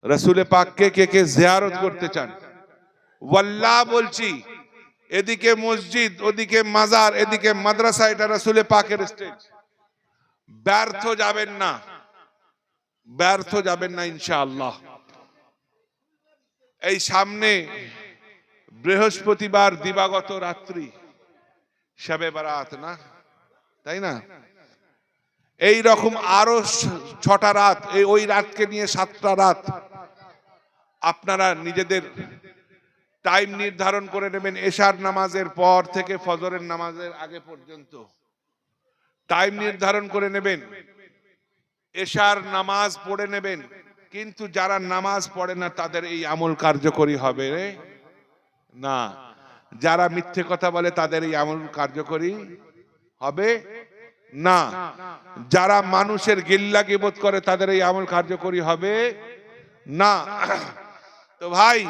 রসুল পাককে কে কে জিয়ারত করতে চান? ওয়াল্লাহ বলছি, এদিকে মসজিদ, ওদিকে মাজার, এদিকে মাদ্রাসা, এটা রসুল পাকের স্টেজ। ব্যর্থ যাবেন না, ব্যর্থ যাবেন না ইনশাআল্লাহ। এই সামনে বৃহস্পতিবার দিবাগত রাত্রি, শবে বারাত না, তাই না? এই রকম আরো 6টা রাত, ওই রাতকে নিয়ে 7টা রাত আপনারা নিজেদের টাইম নির্ধারণ করে নেবেন। এশার নামাজের পর থেকে ফজরের নামাজের আগে পর্যন্ত টাইম নির্ধারণ করে নেবেন। এশার নামাজ পড়ে নেবেন, কিন্তু যারা নামাজ পড়ে না তাদের এই আমল কার্যকরী হবে না। যারা মিথ্যে কথা বলে তাদের এই আমল কার্যকরী হবে না। যারা মানুষের গিল্লা গিবত করে তাদের এই আমল কার্যকরী হবে না। তো ভাই,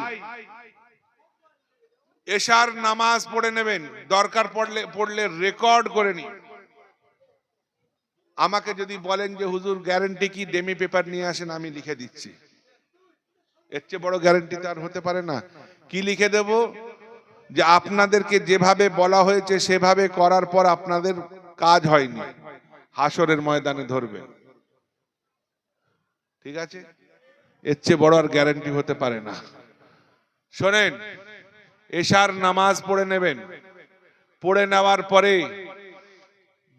এশার নামাজ পড়ে নেবেন, দরকার পড়লে রেকর্ড করে নি। আমাকে যদি বলেন যে হুজুর গ্যারান্টি কি, ডেমি পেপার নিয়ে আসেন, আমি লিখে দিচ্ছি। এর চেয়ে বড় গ্যারান্টি তো আর হতে পারে না। কি লিখে দেব? যে আপনাদেরকে যেভাবে বলা হয়েছে সেভাবে করার পর আপনাদের কাজ হয়নি, হাসরের ময়দানে ধরবেন। ঠিক আছে? এর চেয়ে বড় আর গ্যারান্টি হতে পারে না। শোনেন, এশার নামাজ পড়ে নেবেন, পড়ে নেওয়ার পরে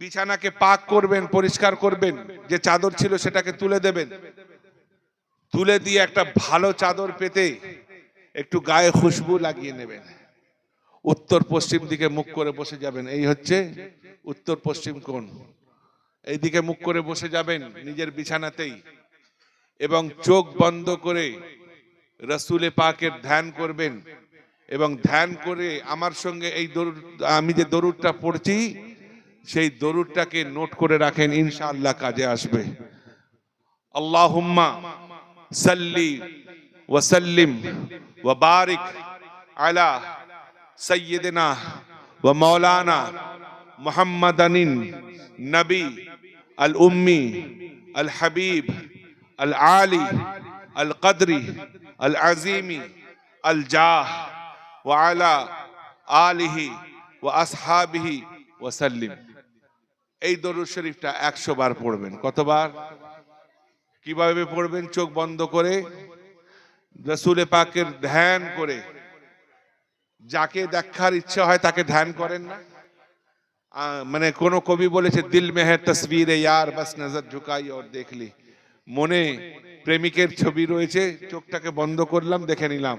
বিছানাকে পাক করবেন, পরিষ্কার করবেন, যে চাদর ছিল সেটাকে তুলে দেবেন। তুলে দিয়ে একটা ভালো চাদর পেতে একটু গায়ে খুশবু লাগিয়ে নেবেন। উত্তর পশ্চিম দিকে মুখ করে বসে যাবেন। এই হচ্ছে উত্তর পশ্চিম কোণ। এই দিকে মুখ করে বসে যাবেন নিজের বিছানাতেই, এবং চোখ বন্ধ করে রসুলে পাকের ধ্যান করবেন। এবং ধ্যান করে আমার সঙ্গে এই দরুদ, আমি যে দরুদটা পড়ছি সেই দরুদটাকে নোট করে রাখেন, ইনশাআল্লাহ কাজে আসবে। আল্লাহুম্মা সাল্লি ওয়া সাল্লিম ওয়া বারিক আলা সাইয়্যিদিনা ওয়া মাওলানা মুহাম্মাদানিন নবী আল উম্মি আল হাবিব আল আলী আল কদরি আল আজিমি আল জাহ ওয়া আলা আলিহি ওয়া আসহাবিহি ওয়া সাল্লিম। এই দরুদ শরীফটা 100 বার পড়বেন। কতবার? কিভাবে পড়বেন? চোখ বন্ধ করে রসুল পাকের ধ্যান করে। যাকে দেখার ইচ্ছা হয় তাকে ধ্যান করেন না? মানে কোন কবি বলেছে, দিল মে হ্যায় তসবীর ইয়ার, বাস নজর ঝুকাই और দেখ লি। মনে প্রেমিকের ছবি রয়েছে, চোখটাকে বন্ধ করলাম, দেখে নিলাম।